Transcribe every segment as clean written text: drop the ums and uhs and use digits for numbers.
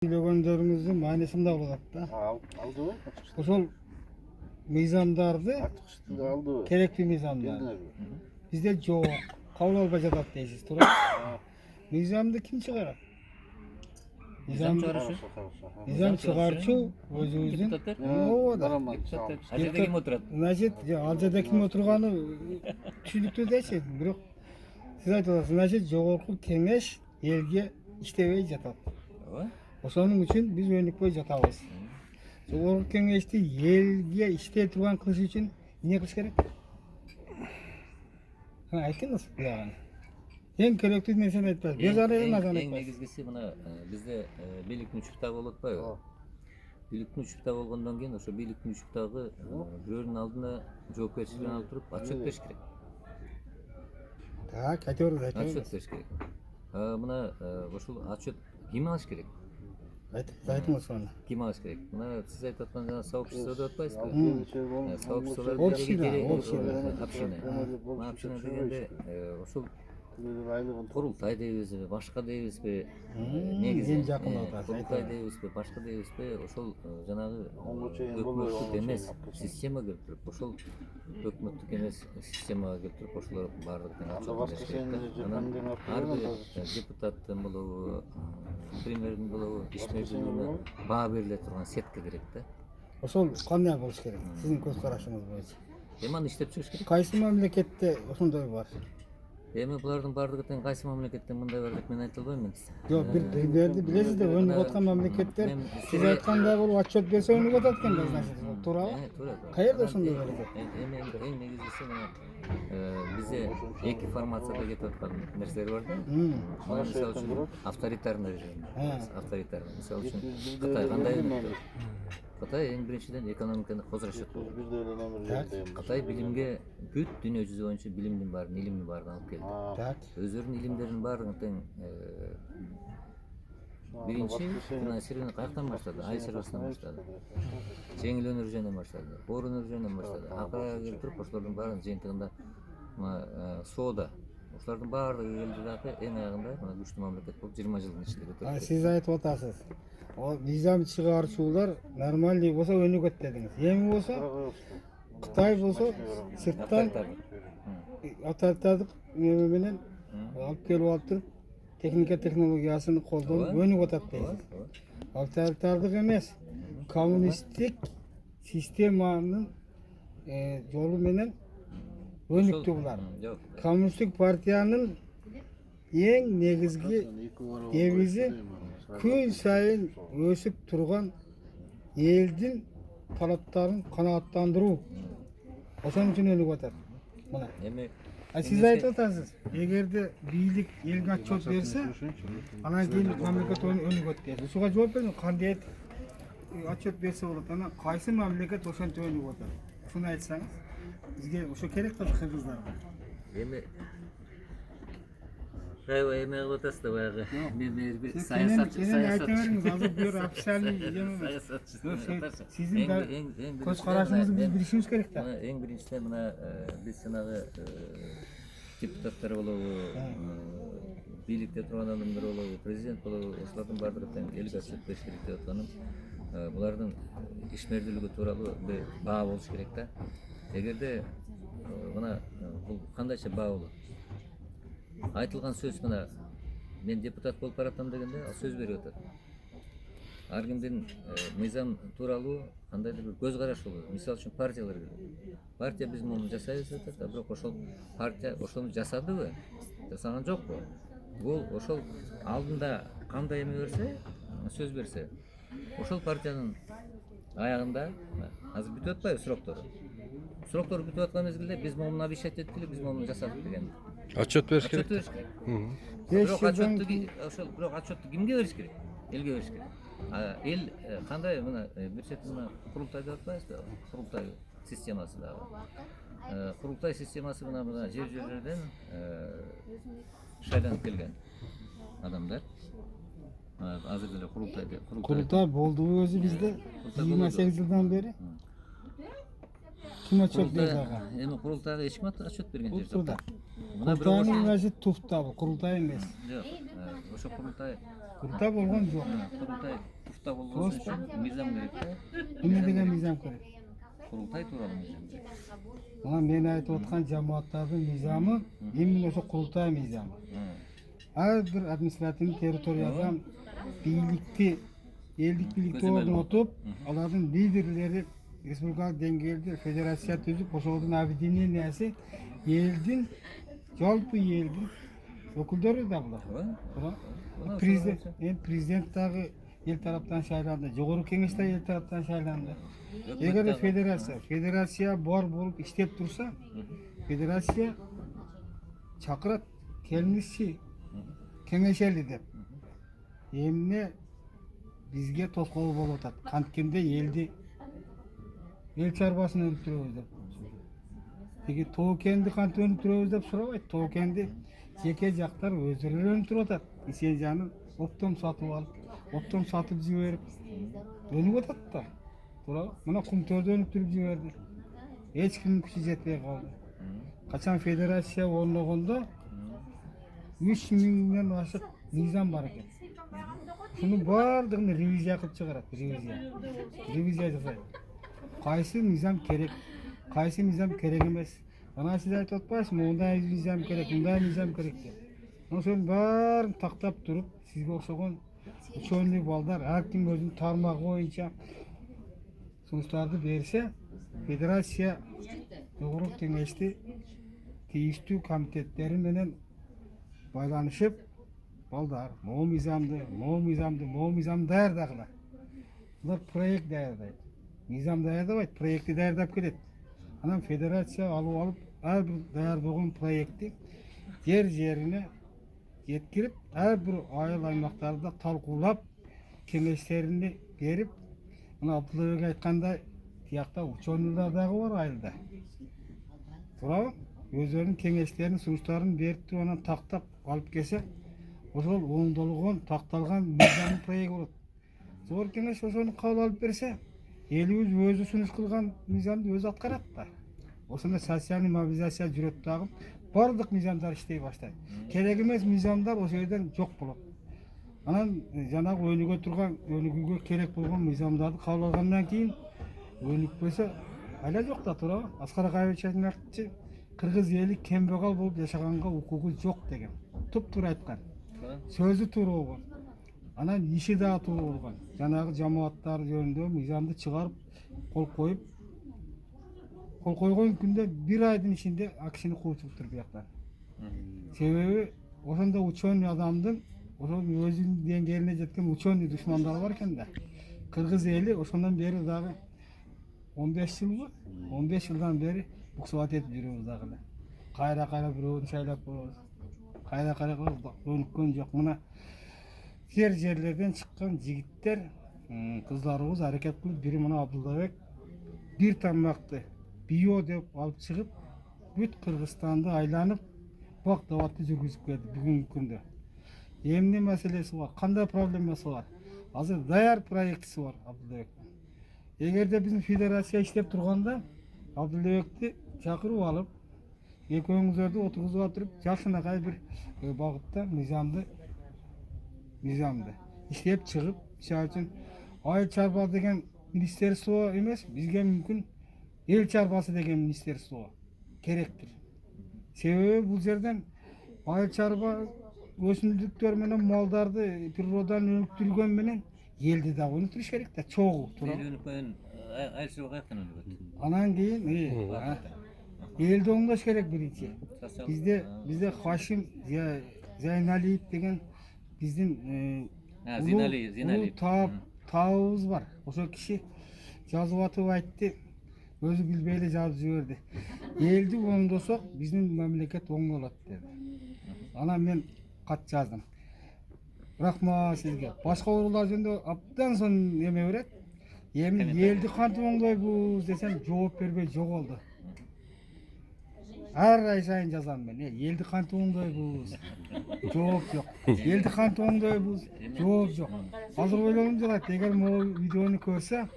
Söylөгөндөрүңүздүн маанисинде болот да. Алдыбы? Ошол мыйзамдарды Ачыкчты алдыбы? керектүү мыйзамдар Келдиңерби? бизде жок, кабыл албай жатат дейсиз, туура? Мыйзамды ким чыгарат? Мыйзам чыгарышы. Мыйзам чыгарчу өзүбүздүн Депутаттар. ооба. Депутаттар. Ал жерде ким отурат? Значит, ал жерде ким отурганы түшүнүктүү дечи, бирок сиз айтып атасыз, значит, жогорку кеңеш элге иштебей жатат. Ооба. Ошонун үчүн биз өнүкпөй жатабыз. Жогорку кеңешти элге иштей турган кылыш үчүн эмне кылыш керек? Айтыңыз буягын. Эң керектүү нерсени айтпайсыз. Без арайын назар Эң айтпайсыз. негизгиси мына бизде бийликтин үч бутагы болуп атпайбы? Бийликтин үч бутагы болгондон кийин ошо бийликтин үч бутагы бирөөнүн алдына жоопкерчилигин алып туруп отчет бериш керек. Так, айтыңыз, Отчет айтыңыз. бериш керек. Мына ошол отчет ким алыш керек? Айтыңыз сону. Ким алыш керек? Мына сиз айтып аткан жана сообщество деп атпайсызбы? Сообществолор Община, община дегенде ошол курултай дейбизби, башка дейбизби? Негизи Эң жакын атасы. курултай дейбизби, башка дейбизби? Ошол жанагы өкмөттүк эмес система келип туруп, ошол өкмөттүк эмес системага келип туруп, ошолор баардыгын анан ар бир депутаттын болобу, премьердин болобу, ишмердин баа бериле турган сетка керек да. Ошол кандай болуш керек? Сиздин көз карашыңыз боюнча. Эми аны иштеп чыгыш керек. Кайсы мамлекетте ошондой бар? Эми булардын баардыгы тең кайсы мамлекетте мындай бар деп мен айта албайм мен. Жок, бирди билесиз да, өнүгүп аткан мамлекеттер сиз айткандай болуп отчет берсе өнүгүп атат экен да, значит, туурабы? Туура. Каерде ошондой бар экен? Эми эң негизгиси мына бизде эки формацияда кетип аткан нерселер бар да. Мисалы үчүн авторитарный режим. Авторитарный. Мисалы үчүн Кытай кандай өнүктү? Кытай эң биринчиден экономиканы козурашат. Кытай билимге бүт дүйнө жүзү боюнча билимдин баарын, илимдин баарын алып келди. Так. Өздөрүнүн илимдеринин баарын тең биринчи финансирование каяктан баштады? Ай сервисинен баштады. Жеңил өнөр жөнүнөн баштады. Оор өнөр жөнүнөн баштады. Акырга келтирип ошолордун баарын жыйынтыгында соода. Ошолордун баардыгы келди дагы эң аягында мына күчтүү мамлекет болуп 20 жылдын ичинде көтөрүлдү. Сиз айтып атасыз. О, мыйзам чыгарчулар нормальный болсо өнүгөт дедиңиз. Эми болсо Кытай болсо сырттан авторитардык менен алып келип алып туруп техника технологиясын колдонуп өнүгүп атат дейсиз. Авторитардык эмес, коммунисттик системанын жолу менен өнүктү булар. Коммунисттик партиянын эң негизги девизи күн сайын өсүп турган элдин талаптарын канааттандыруу. Ошон үчүн өнүгүп атат. Мына. Эми Сиз айтып атасыз, эгерде бийлик элге отчет берсе, анан кийин мамлекет өнүгөт дейт. Ушуга жооп бериң, кандай отчет берсе болот? Анан кайсы мамлекет ошентип өнүгүп атат? Ушуну айтсаңыз, бизге ошо керек да кыргыздарга. Эми аябай эме кылып атасыз да баягы. Мен бир Саясатчы айта бериңиз, азыр бир официальный сиздин көз карашыңызды биз билишибиз керек да. Эң биринчиден мына биз жанагы депутаттар болобу, бийликте турган адамдар болобу, президент болобу, ошолордун баардыгы тең элге отчет бериш керек деп атканым. Булардын ишмердүүлүгү тууралуу бир баа болуш керек да. Эгерде мына бул кандайча баа болот? Айтылган сөз мына мен депутат болуп баратам дегенде ал сөз берип атат. Ар кимдин мыйзам тууралуу кандайдыр бир көз караш болот. Мисалы үчүн партиялар келет. Партия биз муну жасайбыз деп атат, бирок ошол партия ошону жасадыбы? Жасаган жокпу? Бул ошол алдында кандай эме берсе, сөз берсе, ошол партиянын аягында азыр бүтүп атпайбы суроктору? Суроктор бүтүп аткан мезгилде биз муну обещать эттик, биз муну жасадык деген. Отчет бериш керек. Бирок отчетту кимге бериш керек? Элге бериш керек. Эл кандай мына бир чети мына курултай деп атпайбызбы? Курултай системасы дагы. Курултай системасы мына жер-жерлерден шайланып келген адамдар. Азыр деле Курултай болдубу өзү бизде 28 жылдан бери? Ким отчет берди ага? Эми курултайга эч ким отчет берген жок. Курултайдын өзү туфта, курултай эмес. Жок. ошо курултай болгон жок. курултай туфта болгон үчүн мыйзам керек да. Эмне деген мыйзам керек? Курултай тууралуу мыйзам керек. Мына мен айтып аткан жамааттардын мыйзамы именно ошо курултай мыйзамы. Ар бир административный территориядан бийликти, элдик бийликти орнотуп, алардын лидерлери республикалык деңгээлде федерация түзүп, ошолордун объединениясы элдин, жалпы элдин өкүлдөрү да булар. Президент дагы эл тараптан шайланды, жогорку кеңеш да эл тараптан шайланды. Эгер федерация бар болуп иштеп турса, федерация чакырат, келиңизчи, кеңешели деп. Эмне бизге тоскоол болуп атат. Канткенде элди эл чарбасын өнүктүрөбүз деп. Теги тоокенди кантип өнүктүрөбүз деп сурабайт. Тоокенди жеке жактар өздөрү өнүктүрүп атат. Исенжаны оптом сатып алып, оптом сатып жиберип өнүгүп атат да. Туурабы? Мына Кумтөрдү өнүктүрүп жиберди. Эч кимдин күчү жетпей калды. Качан федерация орногондо 3000ден ашык мыйзам бар экен. Шунун баардыгын ревизия кылып чыгарат, ревизия жасайт. Кайсы мыйзам керек, кайсы мыйзам керек эмес. Ана сиз айтып атпайсызбы, мындай мыйзам керек, мындай мыйзам керек деп. Ошонун баарын тактап туруп, сизге окшогон ученый балдар ар ким өзүнүн тармагы боюнча сунуштарды берсе, федерация жогорку кеңешти тийиштүү комитеттери менен байланышып, балдар, могу мыйзамды даярдагыла. Булар проект даярдайт. Мыйзам даярдабайт, проектти даярдап келет. Анан федерация алып, ар бир даяр болгон проектти жерине жеткирип, ар бир айыл аймактарда талкуулап, кеңештерин берип, мына Абдуллабек айткандай, тиякта ученыйлар дагы бар айылда. Туурабы? Өздөрүнүн кеңештерин, сунуштарын берип туруп анан тактап алып келсе, ошол оңдолгон, такталган мыйзам проект болот. Жогорку кеңеш ошону кабыл алып берсе, элибиз өзү сунуш кылган мыйзамды өзү аткарат да. Ошондо социальный мобилизация жүрөт дагы, бардык мыйзамдар иштей баштайт. Керек эмес мыйзамдар ошол жерден жок болот. Анан жанагы өнүгүүгө керек болгон мыйзамдарды кабыл алгандан кийин өнүкпөсө айла жок да, туурабы? Аскар Акаевич айтмакчы, кыргыз эли кембагал болуп жашаганга укугу жок деген. Туп-туура айткан. Сөзү туура болгон. Анан иши дагы туура болгон. Жанагы жамааттар жөнүндө мыйзамды чыгарып, кол койгон күндө бир айдын ичинде акшини кууп чыгыптыр бияктан. Себеби ошондо ученый адамдын, ошонун өзүнүн деңгээлине жеткен ученый душмандары бар экен да. Кыргыз эли ошондон бери дагы 15 жылбы? 15 жылдан бери буксубат этип жүрөбүз дагы эле. Кайра бирөөнү шайлап коебуз. Кайра өнүккөн жок. Мына жерлерден чыккан жигиттер, кыздарыбыз аракет кылып, бири мына Абдуллабек бир тармакты био деп алып чыгып, бүт Кыргызстанды айланып, бак даватты жүргүзүп келди бүгүнкү күндө. Эмне маселеси бар? Кандай проблемасы бар? Азыр даяр проектиси бар Абдуллабектин. Эгерде биздин федерация иштеп турганда, Абдуллабекти чакырып алып, экөөңүздөрдү отургузуп отуруп, жакшынакай бир багытта мыйзамды иштеп чыгып, мисалы үчүн айыл чарба деген министерство эмес, бизге мүмкүн эл чарбасы деген министерство керектир. Себеби бул жерден айыл чарба өсүмдүктөр менен малдарды природанын өнүктүргөн менен элди дагы өнүктүрүш керек да, чогуу, туурабы? Айыл чарба каяктан өнүгөт? Анан кийин элди оңдош керек биринчи. Бизде Хашим Зайналиев деген биздин таабыбыз бар. Ошол киши жазып атып айтты, өзү билбей эле жазып жиберди. Элди оңдосок, биздин мамлекет оңдолот деди. Анан мен кат жаздым. Рахмат сизге. Башка оорулар жөнүндө абдан сонун эме берет. Эми элди кантип оңдойбуз десем, жооп бербей жоголду. Ар ай сайын жазам мен. Элди кантип оңдойбуз? Жооп жок. Элди кантип оңдойбуз? Жооп жок. Азыр ойлонуп жатат, эгер могу видеону көрсө,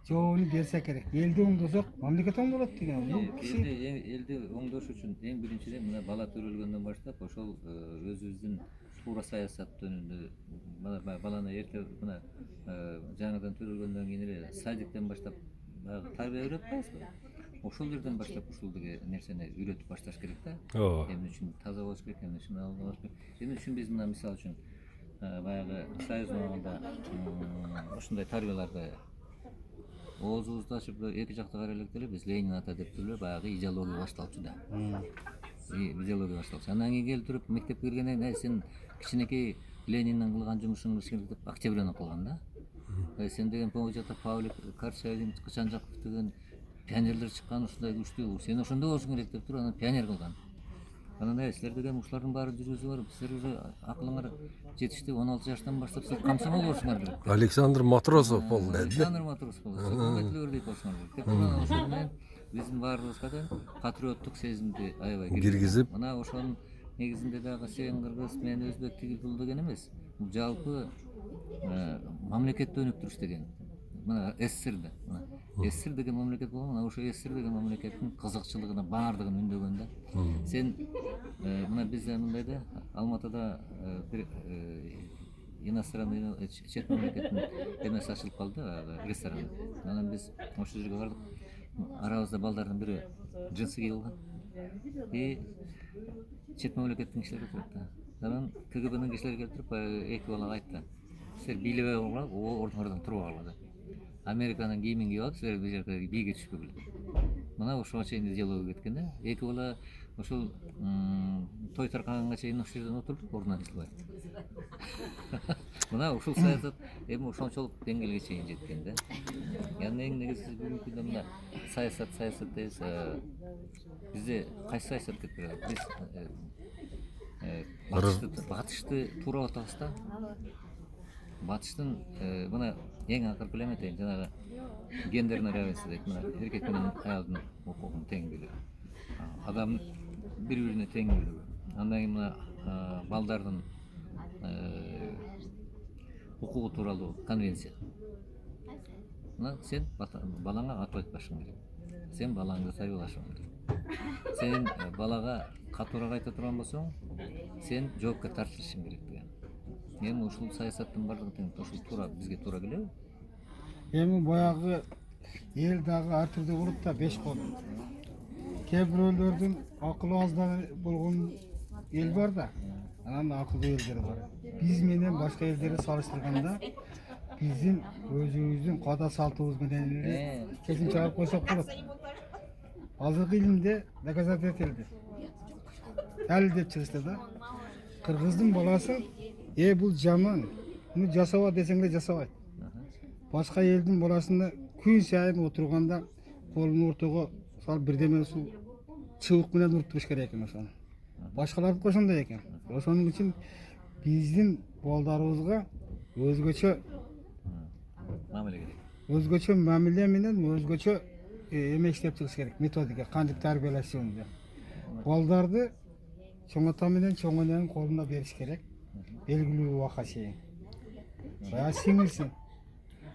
жообун берсе керек. Элди оңдосок, мамлекет оңдолот деген. Элди оңдош үчүн эң биринчиден мына бала төрөлгөндөн баштап ошол өзүбүздүн туура саясат жөнүндө баланы эрте мына жаңадан төрөлгөндөн кийин эле садиктен баштап баягы тарбия берип атпайбызбы? Ошол жерден баштап ушул деген нерсени үйрөтүп башташ керек да. Ооба. Эмне үчүн таза болуш керек, эмне үчүн алгы болуш керек. Эмне үчүн биз мына мисалы үчүн баягы союз убагында ушундай тарбияларды оозубузду ачып эки жакты карай электе эле биз Ленин ата деп эле баягы идеология башталчу да. Идеология башталчу. Андан кийин келип туруп мектепке киргенден кийин сен кичинекей Лениндин кылган жумушуңду иш керек деп Октябрьны кылган да. Сен деген Поволжьяда Павлик Карчаевин, Жанжаков деген пионерлер чыккан ушундай күчтүү. Сен ошондой болушуң керек деп туруп анан пионер кылган. Анан силер деген ушулардын баары жүргүзүп барып, силер уже акылыңар жетишти, 16 жаштан баштап силер комсомол болушуңар керек. Александр Матросов болду. Александр Матросов болду. Көтүлөрдүй болушуңар керек. Деп анан ошол менен биздин баарыбызга да патриоттук сезимди аябай Киргизип. Мына ошонун негизинде дагы сен кыргыз, мен өзбек тиги бул деген эмес. Бул жалпы мамлекетти өнүктүрүш деген. Мына СССРда, СССР деген мамлекет болгон, мына ошо СССР деген мамлекеттин кызыкчылыгына баардыгын үндөгөн да. Сен мына бизде мындай да Алматыда бир иностранный чет мамлекеттин эмеси ачылып калды, ресторан. Анан биз ошол жерге бардык. Арабызда балдардын бири джинсы кийип алган. Чет мамлекеттин кишилери турат да. Анан КГБнын кишилери келип туруп эки балага айтты. Силер бийлебей койгула, ордуңардан туруп алгыла деп. Американын кийимин кийип алып, силер бул жерде бийге түшпөгүлө. Мына ошого чейин идеология кеткен да. Эки бала ошол той таркаганга чейин ошол жерден отурдук, ордунан жылбай. Мына ушул саясат эми ошончолук деңгээлге чейин жеткен да. Яны эң негизгisi бүгүнкү күндө мына саясат дейбиз. Бизде кайсы саясат кетип барат? Биз батышты туура атабыз да. Батыштын мына эң акыркы элемет жанагы гендерный равенство дейт. Мына эркек менен аялдын укугун теңдүүлүгү. Адам бири-бирине теңдүүлүгү. Андан кийин мына балдардын укугу тууралуу конвенция. Мына сен балаңа ат айтпашың керек. Сен балаңды тарбиялашың керек. Сен балага катуураак айта турган болсоң, сен жоопка тартылышың керек деген. Эми ушул саясаттын бардыгы тең ушул туура бизге туура келеби? Эми баягы эл дагы ар түрдүү болот да, 5 кол. Кээ бирөөлөрдүн акылы аздагы болгон эл бар да. Анан акылдуу элдер бар. Биз менен башка элдерди салыштырганда биздин өзүбүздүн каада салтыбыз менен эле чечим чыгарып койсок болот. Азыркы илимде доказать этилди. Ал деп чыгышты да. Кыргыздын баласы бул жаман. Муну жасаба десең эле жасабайт. Башка элдин баласында күн сайын отурганда колун ортого салып бирдеме суу чыбык менен уруп туруш керек экен ошону. Башкалардыкы ошондой экен. Ошонун үчүн биздин балдарыбызга өзгөчө мамиле керек. Өзгөчө мамиле менен өзгөчө эме иштеп чыгыш керек, методика, кантип тарбиялаш жөнүндө. Балдарды чоң ата менен чоң эненин колуна бериш керек. Белгилүү убакка чейин. Баягы сиңирсин.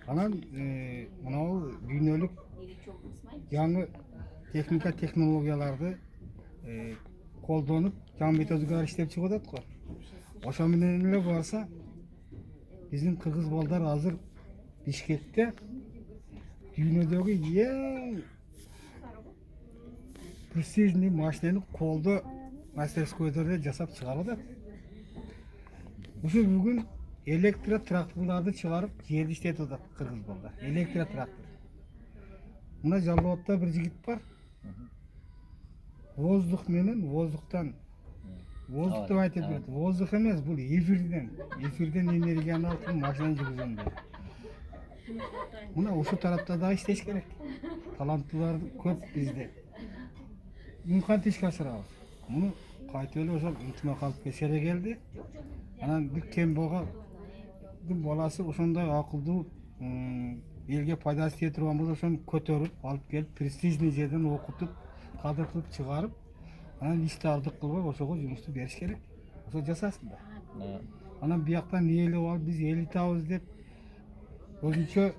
Анан мынау дүйнөлүк жаңы техника технологияларды колдонуп, жаңы методикалар иштеп чыгып атат го. Ошо менен эле барса, биздин кыргыз балдар азыр Бишкекте дүйнөдөгү эң престижный машинени колдо мастерскойдордо жасап чыгарып атат. Ушу бүгүн электротракторларды чыгарып жерди иштетип атат кыргыз балдар. Электротрактор. Мына Жалал-Абадта бир жигит бар. Воздух менен воздуктан воздук деп айтып берет. Воздух эмес, бул эфирден энергияны алып машинаны жүргүзгөн дейт. Мына ошол тарапта да иштеш керек. Таланттуулар көп бизде. Муну кантип ишке ашырабыз? Муну кайтып эле ошол ынтымак алып келсе келди. Анан бир кем болгон баласы ошондой акылдуу элге пайдасы тие турган болсо ошону көтөрүп алып келип престижный жерден окутуп, кадыр кылып чыгарып, анан ишти ардык кылбай ошого жумушту бериш керек. Ошо жасасын да. Анан бияктан ээлеп алып биз элитабыз деп өзүнчө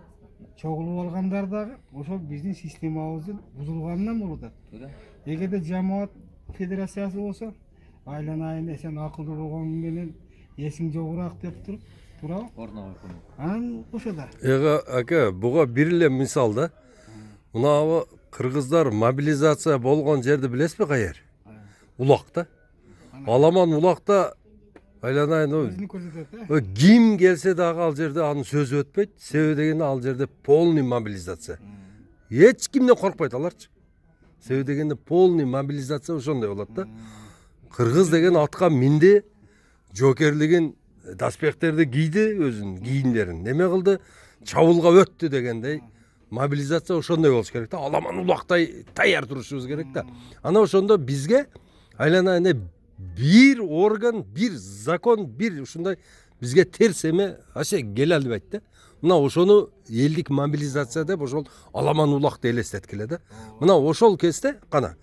чогулуп алгандар дагы ошол биздин системабыздын бузулганынан болуп атат. Эгерде жамаат федерациясы болсо, айланайын сен акылдуу болгону менен Есің жоғырақ деп турабы? Орнуга көмөк. Анан ошо да. Ака, буга бир эле мисал да. Мына кыргыздар мобилизация болгон жерди билесизби каер? Улак да. Аламан улакта айланайын Өзүнү көрсөтөт, ким келсе дагы ал жерде анын сөзү өтпөйт. Себеби дегенде ал жерде полный мобилизация. Эч кимден коркпойт аларчы. Себеби дегенде полный мобилизация ошондой болот да. Кыргыз деген атка минди, жокерлигин, доспехтерди кийди, өзүнүн кийимдерин. Неме кылды? Чабуулга өттү дегендей. Мобилизация ошондой болуш керек да. Аламан улактай даяр турушубуз керек да. Ана ошондо бизге айланайын бир орган, бир закон, бир ушундай бизге терс эме вообще келе албайт да. Мына ошону элдик мобилизация деп ошол аламан улакты элестеткиле да. Мына ошол кезде кана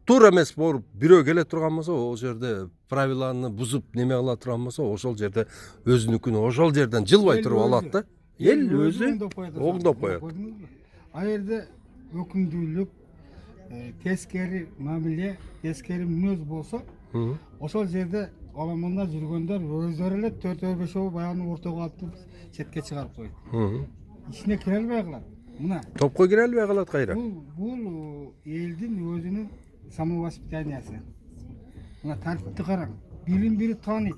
туура эмес болуп бирөө келе турган болсо, ол жерде правиланы бузуп неме кыла турган болсо, ошол жерде өзүнүкүн ошол жерден жылбай туруп алат да. Эл өзү оңдоп коет. Ал жерде өкүмдүүлүк, тескери мамиле, тескери мүнөз болсо, ошол жерде аламандар жүргөндөр өздөрү эле 4-5 баягы ортого алып четке чыгарып коет. Ичине кире албай калат. Мына Топко кире албай калат кайра. бул элдин өзүнүн самовоспитаниясы. Мына тартипти караң. Бири тааныйт.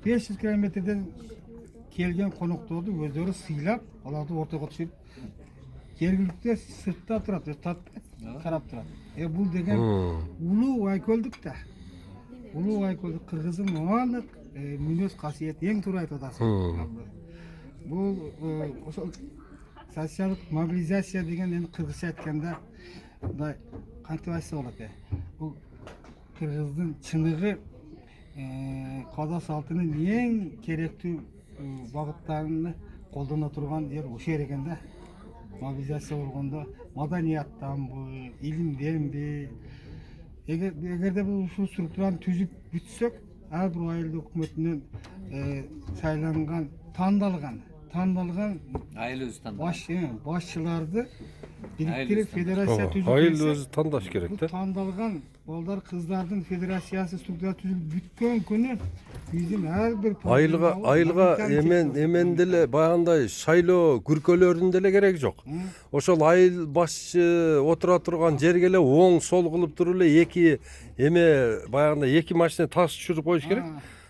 500 километрден келген конокторду өздөрү сыйлап, аларды ортого түшүрүп, жергиликтүү сыртта турат, карап турат. Бул деген улуу айкөлдүк да. Улуу айкөлдүк кыргыздын баардык мүнөз касиети эң туура айтып атасың. Бул ошол социалдык мобилизация деген эми кыргызча айтканда мындай кантип айтса болот бул кыргыздын чыныгы када салтынын эң керектүү багыттарын колдоно турган жер ошо экен да. Мобилизация болгондо маданияттанбы, илимденби. Эгерде ушул структураны түзүп бүтсөк, ар бир айыл өкмөтүнөн сайланган, тандалган Айыл өзү тандалган. Башчыларды бириктирип федерация түзүп Айыл өзү тандаш керек да. Тандалган балдар, кыздардын федерациясы структура түзүлүп бүткөн күнү биздин ар бир айылга эмен деле баягындай шайлоо күркөлөрүнүн деле кереги жок. Ошол айыл башчы отура турган жерге эле оң сол кылып туруп эле эки эме баягындай эки машина таш түшүрүп коюш керек.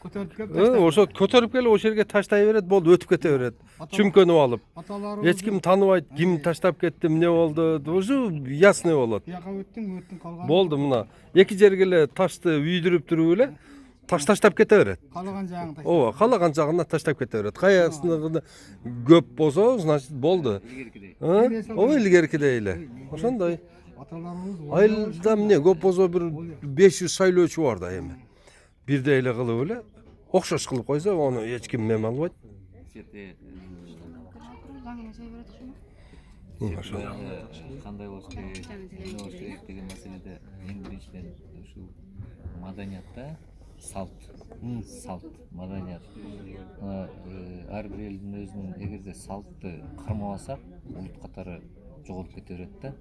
Ошо көтөрүп келип ошол жерге таштай берет, болду, өтүп кете берет. Чүмкөнүп алып. Эч ким тааныбайт, ким таштап кетти, эмне болду, ошо ясный болот. Бияка өттүң калган. Болду, мына эки жерге эле ташты үйдүрүп туруп эле таштап кете берет. Калаган жагын таштап. Ооба, калаган жагына таштап кете берет. Каясында көп болсо, значит болду. Ооба, илгеркидей эле. Ошондой. Айылда эмне көп болсо бир 500 шайлоочу бар да эми. Бирдей эле кылып эле окшош кылып койсо, аны эч ким мем албайт. Кандай болуш керек, эмне болуш керек деген маселеде эң биринчиден ушул маданиятта салт, маданият. Ар бир элдин өзүнүн эгерде салтты кармабасак, улут катары жоголуп кете берет да.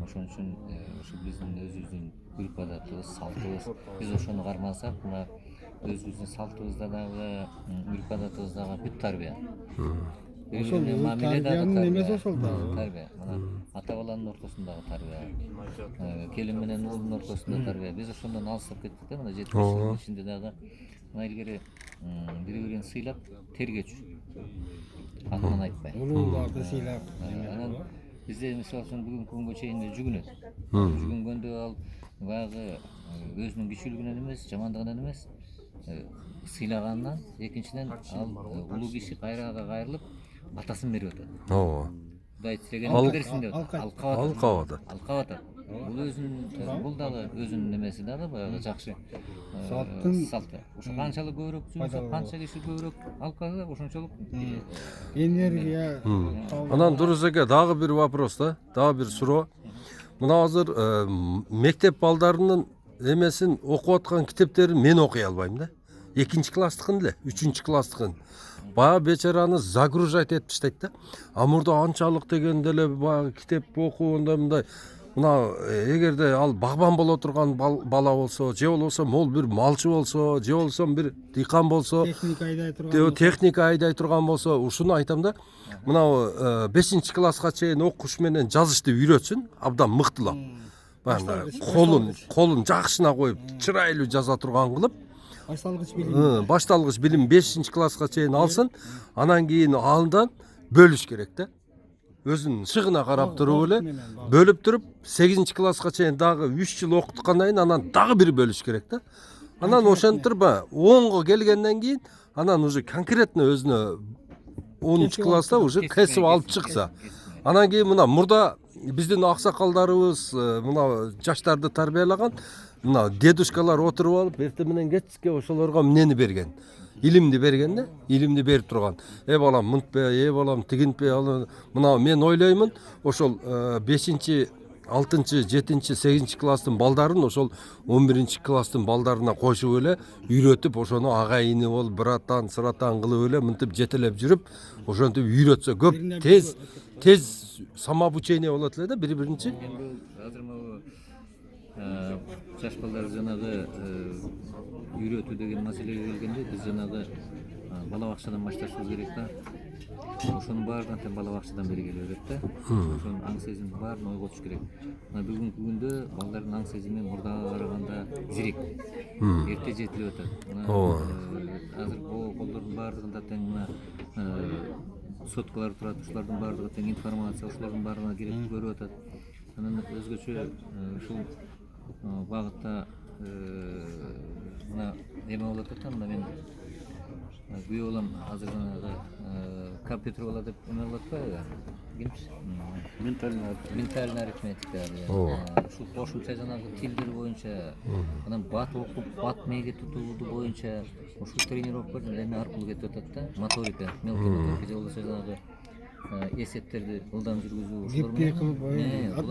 Ошон үчүн ушу биздин өзүбүздүн үрп адатыбыз, салтыбыз. Биз ошону кармасак, мына өзүбүздүн салтыбызда дагы, үрп адатыбыздагы бүт тарбия. Ошол тарбиянын немеси ошол да. Тарбия. Мына ата баланын ортосундагы тарбия. Келин менен уулдун ортосунда тарбия. Биз ошондон алыстап кеттик да, мына 70 жылдын ичинде дагы. Мына илгери бири-бирин сыйлап тергечү. Атынан айтпай. Улууларды сыйлап. Анан бизде мисалы үчүн бүгүнкү күнгө чейин жүгүнөт. Жүгүнгөндө ал баягы өзүнүн күчүлүгүнөн эмес, жамандыгынан эмес, сыйлаганынан, экинчиден ал улуу киши кайрага кайрылып атасын берип атат. Ооба. Кудай тилегенин берсин деп алкап атат. Бул өзүнүн, бул дагы өзүнүн немеси дагы баягы жакшы салты. Ошо канчалык көбүрөөк жүрсө, канча киши көбүрөөк алкалса, ошончолук энергия. Анан Дурус эке, дагы бир вопрос да, дагы бир суроо. Мына азыр мектеп балдарынын эмесин окуп аткан китептерин мен окуй албайм да. 2-класстыкын эле, 3-класстыкын. Баягы бечараны загружать этип таштайт да. А мурда анчалык дегенде эле баягы китеп окуганда мындай мына эгерде ал багбан боло турган бала болсо, же болбосо могул бир малчы болсо, же болбосо бир дыйкан болсо, техника айдай турган. техника айдай турган болсо, ушуну айтам да. Мына 5-класска чейин окуш менен жазышты үйрөтсүн, абдан мыктылап. Колун жакшына коюп, чырайлуу жаза турган кылып, башталгыч билим 5-класска чейин алсын, анан кийин андан бөлүш керек да. Өзүнүн шыгына карап туруп эле бөлүп туруп 8-класска чейин дагы 3 жыл окуткандан кийин анан дагы бир бөлүш керек да. Анан ошентип 10го келгенден кийин анан уже конкретно өзүнө 10-класста уже кесип алып чыкса. Анан кийин мына мурда биздин аксакалдарыбыз мына жаштарды тарбиялаган мына дедушкалар отуруп алып эртең менен кечке ошолорго эмнени берген? Илимди берген да, илимди берип турган. Балам мынтпе, балам тигинтпе, мына мен ойлоймун, ошол 5-6, 7, 8 класстын балдарын ошол 11-класстын балдарына кошуп эле үйрөтүп, ошону агайыны болуп, братан, сыратан кылып эле мынтип жетелеп жүрүп, ошентип үйрөтсө көп тез самообучение болот эле да, бири-биринчи. Азыр могу жаш балдар жанагы үйрөтүү деген маселеге келгенде биз жанагы бала бакчадан башташыбыз керек да. Ошонун баардыгын тең бала бакчадан бери келе берет да. Ошонун аң сезимин баарын ойготуш керек. Мына бүгүнкү күндө балдардын аң сезими мурдага караганда зирек. Эрте жетилип атат. Азыр колдордун баардыгында тең мына соткалар турат, ушулардын баардыгы тең информация, ушулардын баардыгына керектүү көрүп атат. Анан өзгөчө ушул багытта мына эме болуп атат да, мына мен күйөө балам азыр жанагы компьютер бала деп эме болуп атпайбы? Кимчи? Ментальный арифметика. Ушул кошумча жанагы тилдер боюнча, анан бат окуп, бат мээге тутууду боюнча ушул тренировкалар эме аркылуу кетип атат да, моторика, мелкий моторика же болбосо жанагы эсептерди ылдам жүргүзүү, гиппи кылып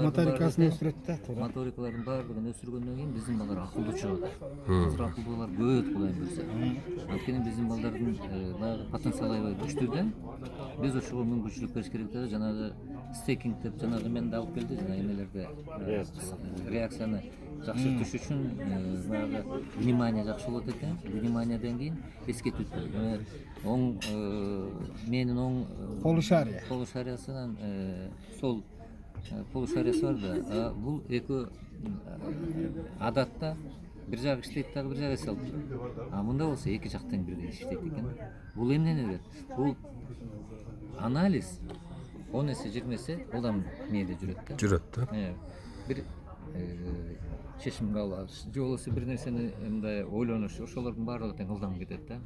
моторикасын өстүрөт да. Моторикалардын баардыгын өстүргөндөн кийин биздин балдар акылдуу чыгат. Азыр акылдуулар көбөйөт кудай берсе. Анткени биздин балдардын баягы потенциалы аябай күчтүү да. Биз ошого мүмкүнчүлүк бериш керек да, жанагы стейкинг деп жанагы менде алып келди, жана эмелерде реакцияны жакшыртыш үчүн баягы внимание жакшы болот экен. Вниманиеден кийин эскертүү. Оң менин оң полушариясынан сол полушариясы бар да. Бул эки адатта бир жак иштейт дагы бир жак эс алып турат. Мында болсо эки жак тең бирдей иштейт экен. Бул эмнени берет? Бул анализ 10 эсе 20 эсе ылдам мээде жүрөт да. Бир чечим кабыл алыш, же болбосо бир нерсени мындай ойлонуш, ошолордун баардыгы тең ылдам кетет да.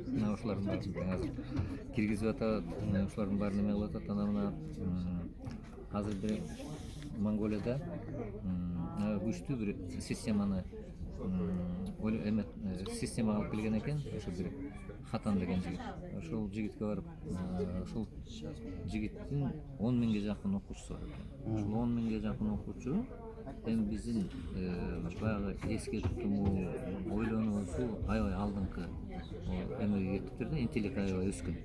Мына ошолордун баарын тең азыр киргизип атат, ошолордун баарын эме кылып атат. Анан мына азыр бир Монголияда күчтүү бир системаны система алып келген экен, ошо бир Хатан деген жигит. Ошол жигитке барып, ошол жигиттин 10 миңге жакын окуучусу бар экен. Ошол 10 миңге жакын окуучу эми биздин баягы эске тутуму, ойлонуусу аябай алдыңкы эмеге кетиптир да, интеллект аябай өскөн.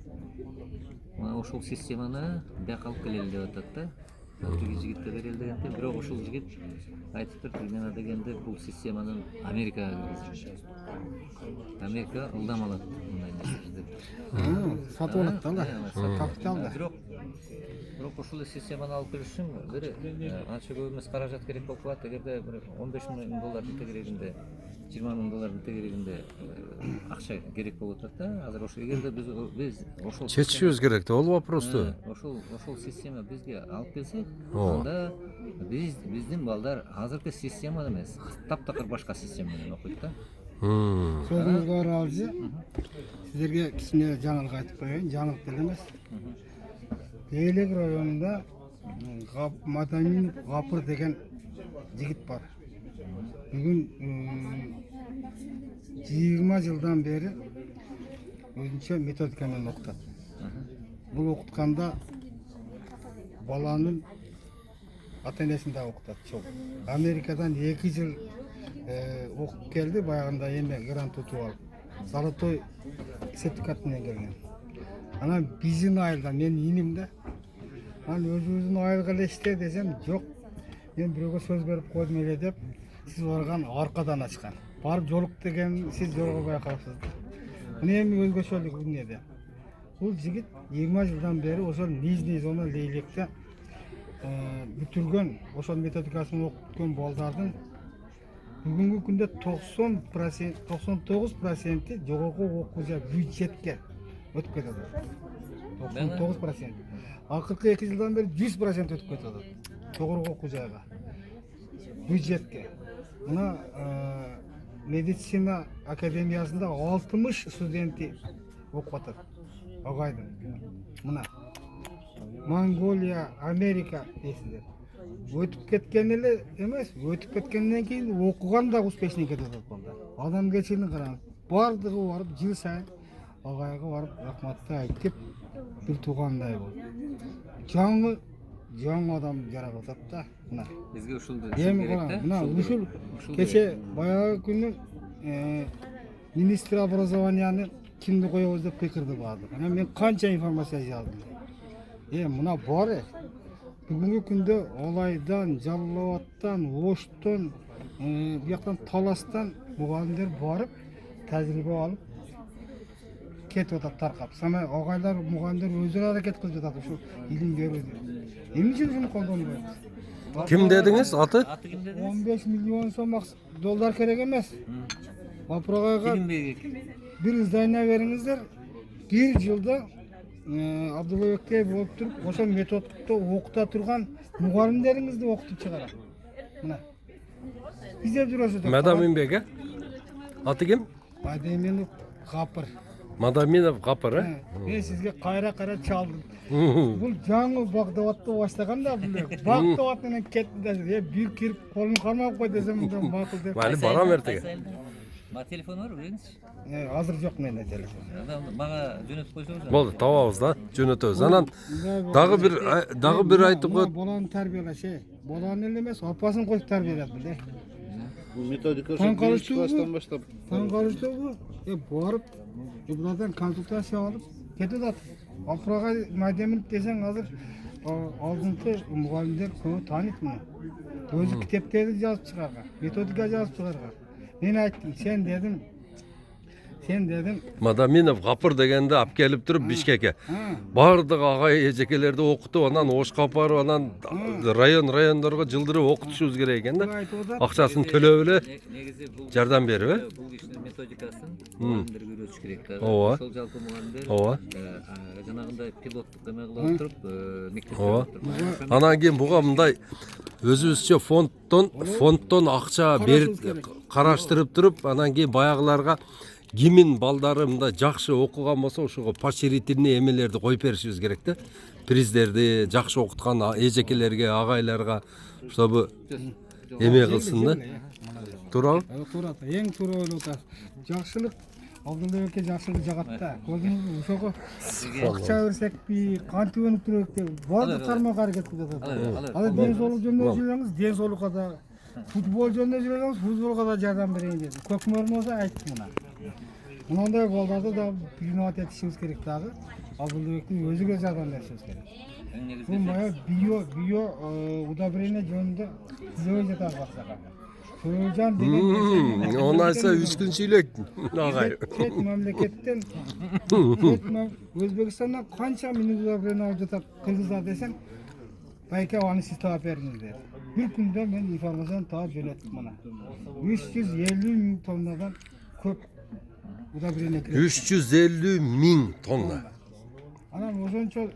Мына ошол системаны бияка алып келели деп атат да. Тиги жигитке берели дегенде, бирок ошол жигит айтыптыр, мен дегенде бул системаны Америкага киргизишет. Америка ылдам алат мындай нерселерди. Сатып алат да, капиталды. Бирок ошол системаны алып келиш үчүн бир анча көп эмес каражат керек болуп калат. Эгерде бир 15 миң доллардын тегерегинде, 20 миң доллардын тегерегинде акча керек болуп атат да. Азыр ошо эгерде биз ошол чечишибиз керек да, ол вопросту. Ошол система бизге алып келсек, анда биздин балдар азыркы система эмес, таптакыр башка система менен окуйт да. Сөзүңүзгө аралжы. Сиздерге кичине жаңылык айтып коеюн, жаңылык деле эмес. Элек районунда Мадамин Гапыр деген жигит бар. Бүгүн 20 жылдан бери өзүнчө методика менен окутат. Бул окутканда баланын ата-энесин да окутат. Америкадан 2 жыл окуп келди, баягында эме грант утуп алып. Золотой сертификат менен келген. Анан биздин айылда мен иним да. Анан өзүбүздүн айылга эле иште десем, жок. мен бирөөгө сөз берип койдум эле деп сиз барган аркадан ачкан. Барып жолук деген сиз жолугубай калыпсыз. Мына эми өзгөчөлүк эмнеде? Бул жигит 20 жылдан бери ошол нижний зона Лейлекте бүтүргөн, ошол методикасын окуткан балдардын бүгүнкү күндө 99% жогорку окуу жай бюджетке өтүп кетет. 99%. Акыркы 2 жылдан бери 100% өтүп кетет. Жогорку окуу жайга. Бюджетке. Мына медицина академиясында 60 студенти окуп атат. Агайдын. Мына Монголия, Америка дейсиздер. Өтүп кеткен эле эмес, өтүп кеткенден кийин окуган да успешный кетет балдар. Адамгерчилигин караңыз. Бардыгы барып жыл сайын агайга барып рахматты айтып, бир туугандай болуп. Жаңы адам жаралып атат да. Мына. Бизге ушул Эми караңыз, мына ушул кече баягы күнү министр образованияны кимди коебуз деп пикирди баады. Анан мен канча информация жаздым. Мына бар. Бүгүнкү күндө Олайдан, Жалал-Абадтан, Оштон, бияктан Таластан мугалимдер барып, тажрыйба алып кетип атат таркап. Сама агайлар, мугалимдер өзүлөрү аракет кылып жатат ушул илим берүүгө. Эмне үчүн ушуну колдонбойбуз? Ким дедиңиз аты? Аты ким дедиңиз? 15 миллион сом доллар керек эмес. Апрагайга бир здание бериңиздер. Бир жылда Абдуллабекте болуп туруп, ошол методду окута турган мугалимдериңизди окутуп чыгарат. Мына. Издеп жүрөсүз. Мадаминбек, аты ким? Мадаминов Гапыр. Мадаминов Гапыр, Мен сизге кайра чалдым. Бул жаңы Багдабадты баштаганда Багдабад менен кетти да, бир кирип колун кармап кой десем мындан макул деп. Мали барам эртеге. Ма телефон бар, бериңизчи. Азыр жок менде телефон. Мага жөнөтүп койсоңуз. Болду, табабыз да, жөнөтөбүз. Анан дагы бир айтып кой. Баланы тарбиялаш, баланы эле эмес, апасын коюп тарбиялап биле. Bu metodika şu birinci klastan başlap. Таңкалыштыбы? Барып, булардан консультация алып кетип атат. Апрага Мадемин десең азыр алдыңкы мугалимдер көп таанıyт муну. Өзү китептерди жазып чыгарган, методика жазып чыгарган. Мен айттым, сен дедим. Мадаминов Гапыр дегенди алып келип туруп Бишкекке. Бардык агай эжекелерди окутуп, анан Ошко апарып, анан райондорго жылдырып окутушубуз керек экен да. Акчасын төлөп эле жардам берип, Бул кишинин методикасын мугалимдерге үйрөтүш керек да. Ооба. Ошол жалпы мугалимдер жанагындай пилоттук эме кылып отуруп, мектепте отуруп. Анан кийин буга мындай өзүбүзчө фонддон акча берип караштырып туруп, анан кийин баягыларга кимин балдары мындай жакшы окуган болсо ошого поощрительный эмелерди коюп беришибиз керек да. Приздерди жакшы окуткан эжекелерге, агайларга, чтобы эме кылсын да. Туурабы? Туура. Эң туура ойлоп атасыз. Жакшылык Абдуллабекке жакшылык жагат да. Көзүңүз ошого акча берсекпи, кантип өнүп турат деп бардык тармак аракет кылып жатат. Ал ден соолук жөнүндө жүрөңүз, ден соолукка да, футбол жөнүндө жүрөңүз, футболго да жардам берейин деди. Көкмөрүн болсо айттым мына. Мындай балдарды да принять этишибиз керек дагы. Абдуллабектин өзүгө жардам беришибиз керек. Бул моя био удобрение жөнүндө сөз жатат баксага. Сөйжан деген Onu aysa 3 gün süylek. Ağay. Чет мамлекеттен Өзбекстандан канча минут удобрение алып жатат кыргыздар десең, байке аны сиз таап бериңиз dedi. Бир күндө мен информацияны таап жөнөттүм мына. 350 миң тоннадан көп удобрение керек. 350 000 tonna. Анан ошончо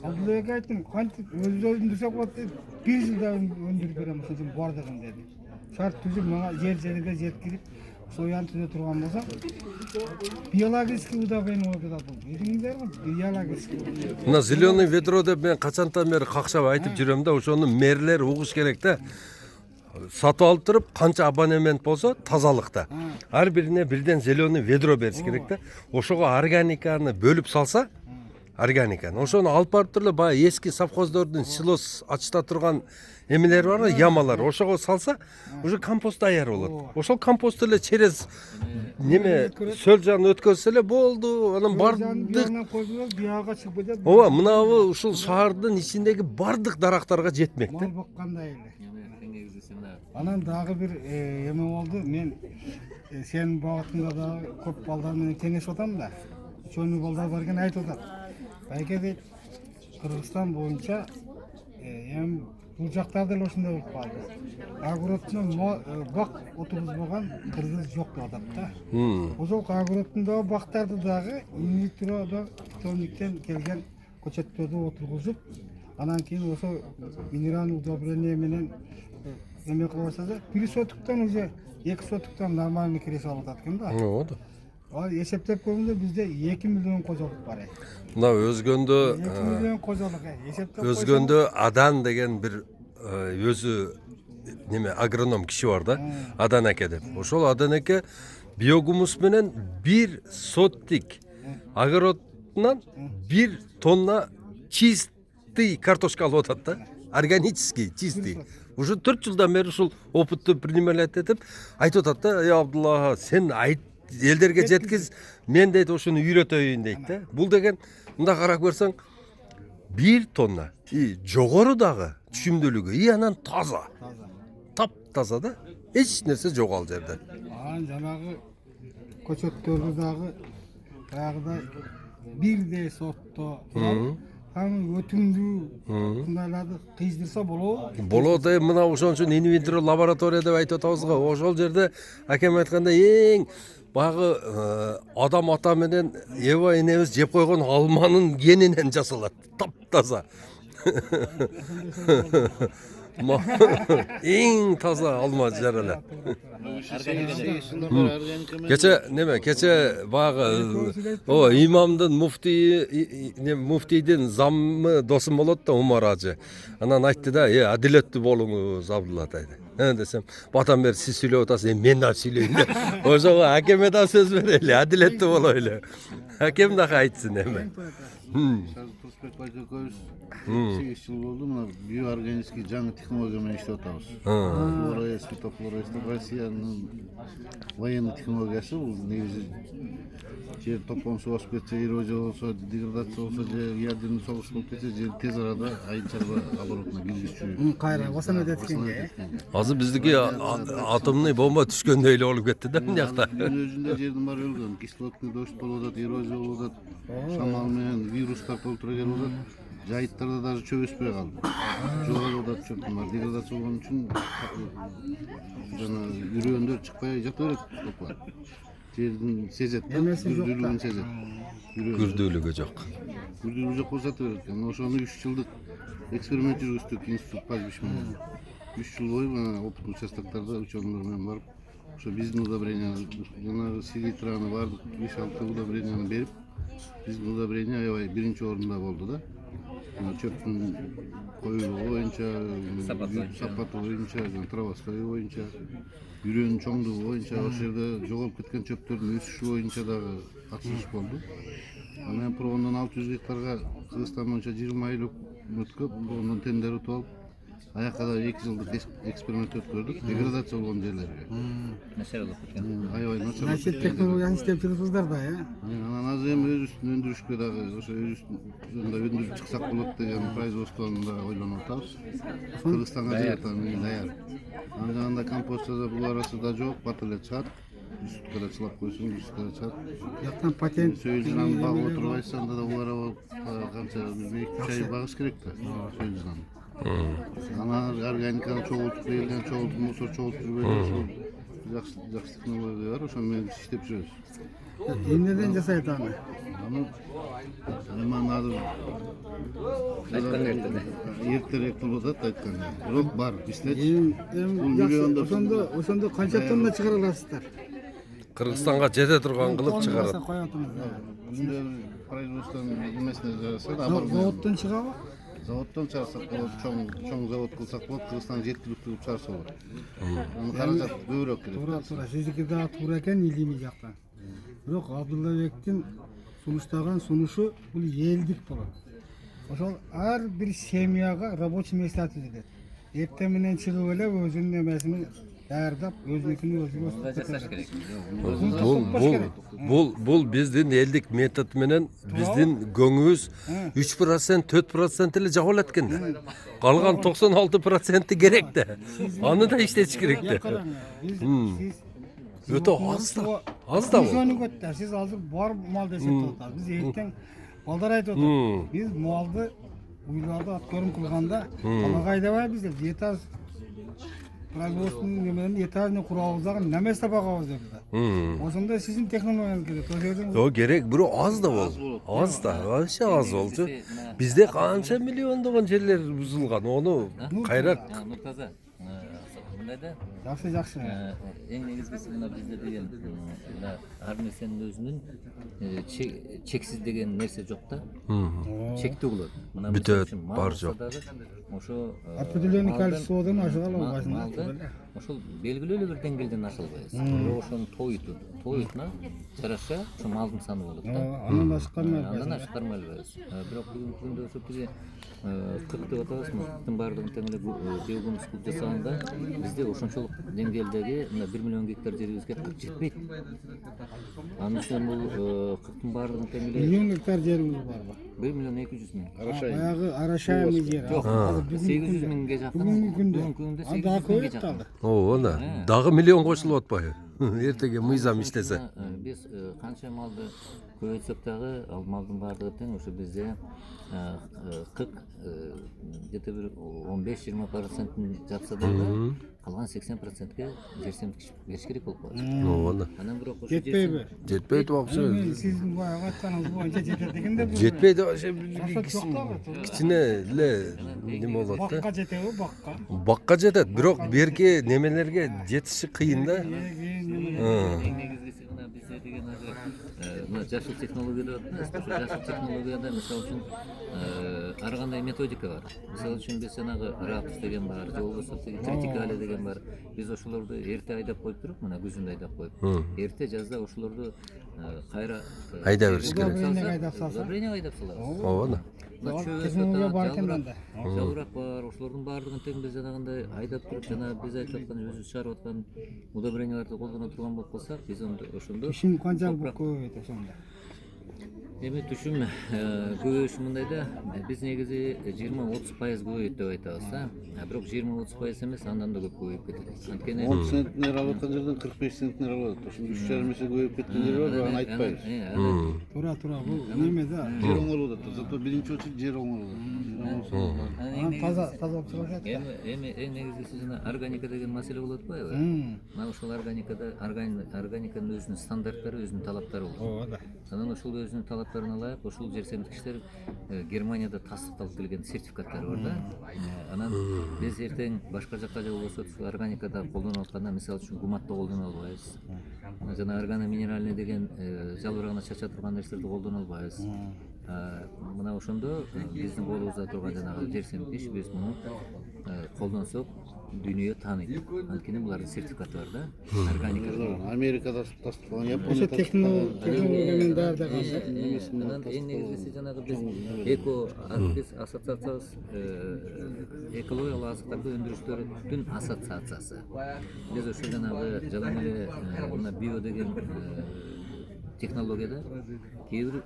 Абдулбекке айттым, кантип өзү өндүрсөк болот деп, бир жылда өндүрүп берем ошончо бардыгын деди. Шарт түзүп мага жерге жеткирип, соян түзө турган болсо, биологический удобрение болуп жатат бул. Билиңиздерби? Биологический. Мына зеленый ведро деп мен качантан бери какшап айтып жүрөм да, ошону мэрлер угуш керек да. Сатып алып туруп, канча абонемент болсо тазалыкта. Ар бирине бирден зеленый ведро бериш керек да. Ошого органиканы бөлүп салса, органиканы. Ошону алып барып туруп эле баягы эски совхоздордун силос ачта турган эмелери бар, ямалар. Ошого салса, уже компост даяр болот. Ошол компосту эле через неме сөл жагын өткөзсө эле болду. Анан бардык бияга чыгып кетет. ооба, мынабы ушул шаардын ичиндеги бардык дарактарга жетмек да. Мал баккандай эле. Анан дагы бир эме болду. Мен сенин багытыңда дагы көп балдар менен кеңешип атам да. Чөйнү балдар бар экен айтып атат. Байке дейт, Кыргызстан боюнча эми бул жактарда эле ошондой болуп калды. Огороддун бак отургузбаган кыргыз жок деп атат да. Ошол огороддун дагы бактарды дагы инвитрода питомниктен келген көчөттөрдү отургузуп, анан кийин ошо минералдык удобрение менен эме кылып баштаса, бир сотуктан уже 2 сотуктан нормально киреше алып атат экен да. Ооба. Ал эсептеп көргөндө бизде 2 миллион кожолук бар. Мына өзгөндө 2 миллион кожолук. Эсептеп өзгөндө Адан деген бир өзү неме агроном киши бар да, Адан аке деп. Ошол Адан аке биогумус менен 1 соттик огородунан 1 тонна чистый картошка алып атат да. Органический, чистый. Уже 4 жылдан бери ушул опытты принимать этип айтып атат да, Абдулла, сен айт элдерге жеткиз, мен дейт ошону үйрөтөйүн дейт да. Бул деген мында карап көрсөң 1 тонна жогору дагы түшүмдүүлүгү, анан таза. Тап-таза да. Эч нерсе жок ал жерде. Анан жанагы көчөттөрдү дагы баягыдай бирдей сортто там өтүмдүү мындайларды кыйдырса болобу? Болот, мына ошон үчүн инвитро лаборатория деп айтып атабыз го. Ошол жерде акем айткандай эң багы адам ата менен Ева энебиз жеп койгон алманын генинен жасалат. Тап-таза. Эң таза алма жаралат. Кече багы имамдын муфтийдин заммы досум болот да, Умар ажы. Анан айтты да, адилеттүү болуңуз Абдулла дайды. Десем, батан бери сиз сүйлөп атасыз, мен да сүйлөйүн деп. Ошого акеме да сөз берели, адилеттүү болойлу. Акем дагы айтсын эми. Турсбек байкөкөбүз 8 жыл болду мына биоорганический жаңы технология менен иштеп атабыз. Флорес, фитофлорес, Россиянын военный технологиясы бул негизи жер топон суу басып кетсе, эрозия болсо, деградация болсо, же ядерный согуш болуп кетсе, жер тез арада айыл чарба оборотуна киргизчү. Кайра басана деткенге. Азыр биздики атомный бомба түшкөндөй эле болуп кетти да бул жакта. Өзүндө жердин баары өлгөн, кислотный дождь болуп атат, эрозия болуп атат, шамал менен вирустар толтура келип атат. Жайыттарда даже чөп өспөй калды. Жоголуп атат чөптөр, деградация болгон үчүн жана үрөөндөр чыкпай жата берет топлар. Жердин сезет, күрдүүлүгүн сезет. Күрдүүлүгү жок. Күрдүүлүгү жок болсо жата берет. Ошону 3 жылдык эксперимент жүргүздүк институт пажбиш менен. 3 жыл бою опыт участоктарда ученыйлар менен барып, ошо биздин удобрение, жанагы селитраны бардык 5-6 удобренияны берип, биздин удобрение аябай биринчи орунда болду да. Чөптүн коюлугу боюнча, сапаты боюнча, травостоyu боюнча, үрөөнүн чоңдугу боюнча, ошол жерде жоголуп кеткен чөптөрдүн өсүшү боюнча дагы ачылыш болду. Анан Провондон 600 гектарга Кыргызстан боюнча 20 ай өткөп, Провондон тендер утуп алып, аякка да 2 жылдык эксперимент өткөрдүк, деградация болгон жерлерге. Начар болуп кеткен. Аябай начар. Значит, технологияны иштеп жүрүпсүздөр да, Анан азыр эми өзүбүздүн өндүрүшкө дагы ошо өзүбүздүн өндүрүп чыксак болот деген производствону да ойлонуп атабыз. Кыргызстанга жаатан даяр. Анан жанагындай компостта бул арасы да жок, бат эле чыгат. 100 суткада чылап койсоң, 100 суткада чыгат. Жактан патент Сөйүлжананы багып отурбайсың, анда да бул ара канча 2 ай багыш керек да. Сөйүлжананы. Анан органиканы чогултуп келген, мусор чогултуп жүрбөйдү. Жакшы технология бар, ошо менен иштеп жүрөбүз. эмнеден жасайт аны? Эми азыр эртерээк болуп атат айтканда. Бирок бар, биздечи. Ошондо канча тонна чыгара аласыздар? Кыргызстанга жете турган кылып чыгарат. Ошондой производствонун эмесине жараса, Заводдон чыгабы? Заводдон чыгарсак болот, чоң завод кылсак болот, Кыргызстан жеткиликтүү кылып чыгарса болот. Анын каражаты көбүрөөк керек. Туура, сиздики дагы туура экен, илимий жактан. Бирок Абдуллабектин сунуштаган сунушу бул элдик болот. Ошол ар бир семьяга рабочий места түзүлөт. Эртең менен чыгып эле өзүнүн эмесин даярдап, өзүнүкүн өзү Муну жасаш керек. Бул биздин элдик метод менен биздин көңүбүз 3%, 4% эле жагып алат экен да. Калган 96% керек да. Аны да иштетиш керек да. Өтө аз да Биз бул. өнүгөттөр. Сиз азыр бар малды эсептеп атасыз. Биз эртең балдар айтып атат. Биз малды уйларды аткөрүм кылганда ала кайдабайбыз деп этаж производственный неменен этажный курабыз дагы неме табагабыз деп да. Ошондо сиздин технологияңыз керек. Ошол О керек, бирок аз да болду. Аз да, вообще аз болчу. Бизде канча миллиондогон жерлер бузулган. Ону кайра Нуртаза, мындай да жакшы. эң негизгиси мына бизде деген мына ар нерсенин өзүнүн чексиз деген нерсе жок да. Чектүү болот. Мына Бүтөт, бар жок. Ошо Определенный количестводон ашыган малды ошол белгилүү эле бир деңгээлден аша албайбыз. Бирок ошону тоютуна жараша ошо малдын саны болот да. Андан ашкармай Андан ашкармай албайбыз. Бирок бүгүнкү күндө ошо тиги 40 деп атабыз, мыктын баардыгын тең эле биогумус кылып жасаганда бизде ошончолук деңгээлдеги мына 1 миллион гектар жерибизге 40 жетпейт. Анын үстүнөн бул 40тын баардыгын тең эле миллион гектар жерибиз барбы? 1 миллион 200 миң. Баягы арашайымы жер. Жок, 800 миңге жакын. Бүгүнкү күндө 800 миңге жакын. Ооба, дагы миллион кошулуп атпайбы? Эртеге мыйзам иштесе. Биз канча малды көбөйтсөк дагы ал малдын баардыгы тең ошо бизде 40 где-то бир 15-20%-ин жатса дагы калган 80%ге жер семткич бериш керек болуп калат. Ооба. Анан бирок ошо Жетпейби? Жетпейт вообще. Сиздин баягы айтканыңыз боюнча жетет экен деп. Жетпейт вообще. Жок Кичине эле неме болот да. Бакка жетеби, бакка? Бакка жетет, бирок берки немелерге жетиши кыйын да. эң негизгиси мына бизде деген азыр мына жашыл технология деп атпайбызбы? Ошо жашыл технологияда мисалы үчүн ар кандай методика бар. Мисалы үчүн биз жанагы рапс деген бар, же болбосо тритикале деген бар. Биз ошолорду эрте айдап коюп туруп, мына күзүндө айдап коюп, эрте жазда ошолорду кайра Айдап бериш керек. удобрение айдап салабыз. Ооба. Технология бар экен анда. Жабырак бар, ошолордун баардыгын тең биз жанагындай айдап туруп, жана биз айтып аткан өзүбүз чыгарып аткан удобренияларды колдоно турган болуп калсак, биз ошондо Ишин канчалык көбөйт ошондо? эми түшүм көбөйүшү мындай да, биз негизи 20-30% көбөйөт деп айтабыз да. Бирок 20-30% эмес, андан да көп көбөйүп кетет. Анткени 10 центнер алып аткан жерден 45 центнер алып атат. Ошондо 3,5 эсе көбөйүп кеткен жер бар, аны айтпайбыз. Тура, бул неме да. Жер оңолуп атат. Зато биринчи очередь жер оңолуп атат. Анан таза болуп чыгат. Эми эң негизгиси жана органика деген маселе болуп атпайбы? Мына ошол органиканын өзүнүн стандарттары, өзүнүн талаптары болот. Ооба. Анан ошол өзүнүн талаптарын алайык, ошол жер семткичтер Германияда тастыкталып келген сертификаттары бар да. Анан биз эртең башка жакка же болбосо органикада колдонуп атканда, мисалы үчүн гуматты колдоно албайбыз. Жана органоминеральный деген жалбырагына чача турган нерселерди колдоно албайбыз. Мына ошондо биздин колубузда турган жанагы жер семткич, биз муну колдонсок дүйнө тааныйт. Анткени булардын сертификаты бар да. Органика. Америкада тастыкталган, Ошо Япония технология менен даярдаган. Анан эң негизгиси жанагы биз ассоциациябыз экологиялык азыктарды өндүрүүчүлөрдүн ассоциациясы. Биз ошо жанагы жалаң эле мына био деген технологияда кээ бир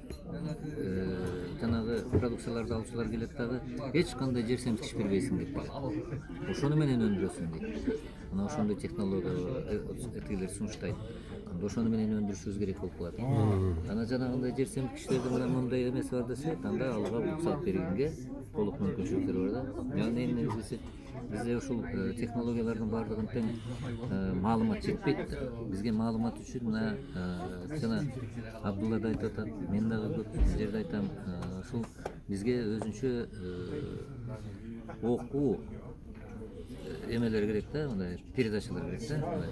жанагы продукцияларды алуучулар келет дагы эч кандай жер семткич бербейсиң деп келет. Ошону менен өндүрөсүң дейт. Мына ошондой технология этилер сунуштайт. Ошону менен өндүрүшүбүз керек болуп калат. Анан жанагындай жер семткичтерде мына мындай эмеси бар десе, анда алга уруксат бергенге толук мүмкүнчүлүктөр бар да. Яғни эң негизгиси бизде ушул технологиялардын баардыгын тең маалымат жетпейт. Бизге маалымат үчүн мына жана Абдулла да айтып атат, мен дагы көп жерде айтам, ушул бизге өзүнчө окуу emeler керек да, мындай передачалар керек да.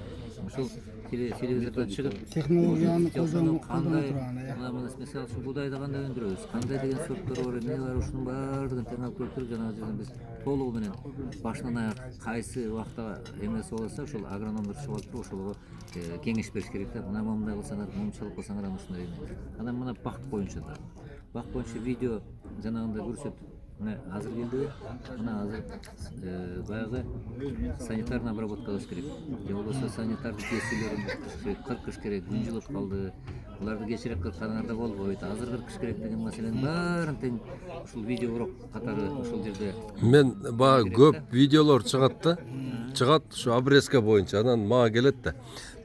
Ошол телевизордон чыгып Технологияны колдонуп колдона кандай, турган, э. мисалы үчүн будайды кандай өндүрөбүз, кандай деген сорттор бар, эмне бар, ушунун баардыгын тең алып келип туруп жанагы жерден биз толугу менен башынан аяк кайсы убакта эмеси болсо ошол агрономдор чыгып алып туруп ошолго кеңеш бериш керек да. Мына мындай кылсаңар, мынчалык кылсаңар анан ушундай эме. Анан мына бак боюнча да. Бак боюнча видео жанагындай көрсөтүп, мына азыр келди, мына азыр баягы санитарный обработка кылыш керек. Же болбосо санитарды кесүүлөрүн кыркыш керек, күн жылып калды. Буларды кечирээк кырккандарда болбойт. Азыр кыркыш керек деген маселенин баарын тең ушул видео урок катары ошол жерде. Мен баягы көп видеолор чыгат да. Чыгат ушу обрезка боюнча, анан мага келет да.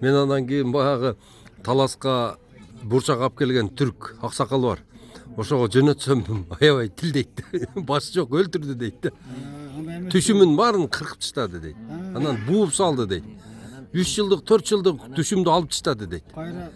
Мен андан кийин баягы таласка бурчак алып келген түрк аксакал бар. Ошого жөнөтсөм аябай тилдейт. Башы жок өлтүрдү дейт да. Түшүмүн баарын кыркып таштады дейт. Анан бууп салды дейт. 3 жылдык 4 жылдык түшүмдү алып таштады дейт. Кайра